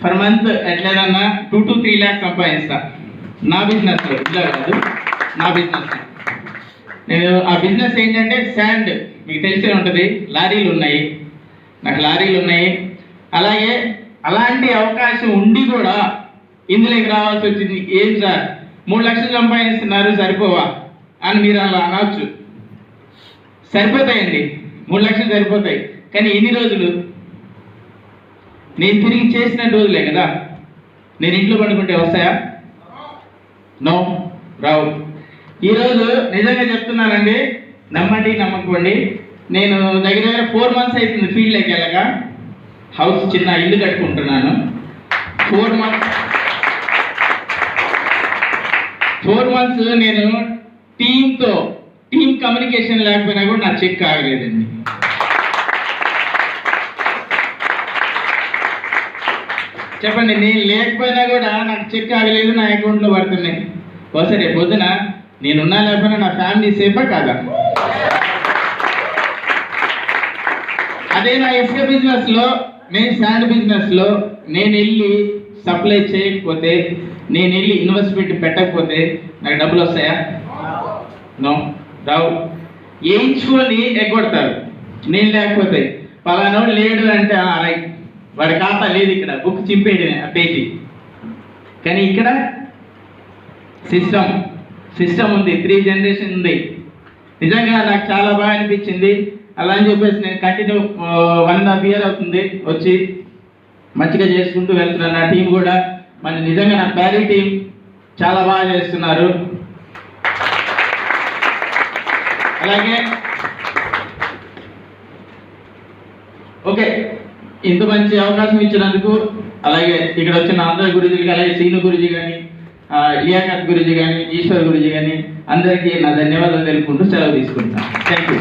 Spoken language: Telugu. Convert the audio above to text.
పర్ మంత్ ఎట్లేదన్నా 2 to 3 lakhs సంపాదిస్తా నా బిజినెస్లో. ఇలా కాదు, నా బిజినెస్. నేను ఆ బిజినెస్ ఏంటంటే శాండ్, మీకు తెలిసే ఉంటుంది. లారీలు ఉన్నాయి, నాకు లారీలు ఉన్నాయి. అలాగే అలాంటి అవకాశం ఉండి కూడా ఇందులోకి రావాల్సి వచ్చింది. ఏం సార్ 3 లక్షలు సంపాదిస్తున్నారు సరిపోవా అని మీరు అలా అనవచ్చు. సరిపోతాయండి, 3 లక్షలు సరిపోతాయి. కానీ ఎన్ని రోజులు? నేను తిరిగి చేసిన రోజులే కదా. నేను ఇంట్లో పండుకుంటే వస్తాయా? నో, రావు. ఈరోజు నిజంగా చెప్తున్నానండి, నమ్మండి నమ్మకండి. నేను దగ్గర 4 months అవుతుంది ఫీల్డ్లోకి వెళ్ళక. హౌస్ చిన్న ఇల్లు కట్టుకుంటున్నాను. 4 months నేను టీమ్ కమ్యూనికేషన్ లేకపోయినా కూడా నా చెక్ ఆగలేదండి. చెప్పండి, నేను లేకపోయినా కూడా నాకు చెక్ ఆగలేదు, నా అకౌంట్లో పడుతున్నాయి. ఒకసారి రేపు పొద్దున నేనున్నా లేకపోయినా నా ఫ్యామిలీ సేఫా కాదా? అదే నా ఇసుక బిజినెస్లో, నేను శాండ్ బిజినెస్లో నేను వెళ్ళి సప్లై చేయకపోతే, నేను వెళ్ళి ఇన్వెస్ట్మెంట్ పెట్టకపోతే నాకు డబ్బులు వస్తాయా? నో, రావు. వేయించుకొని ఎగ్గొడతారు నేను లేకపోతే. పలానోడు లేడు అంటే రైట్, వాడి ఖాతా లేదు, ఇక్కడ బుక్ చింపేయడం ఆ పేజీ. కానీ ఇక్కడ సిస్టమ్ ఉంది, 3 generation ఉంది. నిజంగా నాకు చాలా బాగా అనిపించింది. అలా అని చెప్పేసి నేను కంటిన్యూ 1.5 year అవుతుంది వచ్చి మంచిగా చేసుకుంటూ వెళ్తున్నాను. నా టీం కూడా మన నిజంగా నా ప్యారీ టీం చాలా బాగా చేస్తున్నారు. అలాగే ఓకే, ఇంత మంచి అవకాశం ఇచ్చినందుకు, అలాగే ఇక్కడ వచ్చిన అందరి గురుజీలకి, అలాగే శ్రీను గురుజీ కానీ, లియాఖత్ గురుజీ కానీ, ఈశ్వర్ గురుజీ కానీ అందరికీ నా ధన్యవాదాలు తెలుపుకుంటూ సెలవు తీసుకుంటాను. Thank you.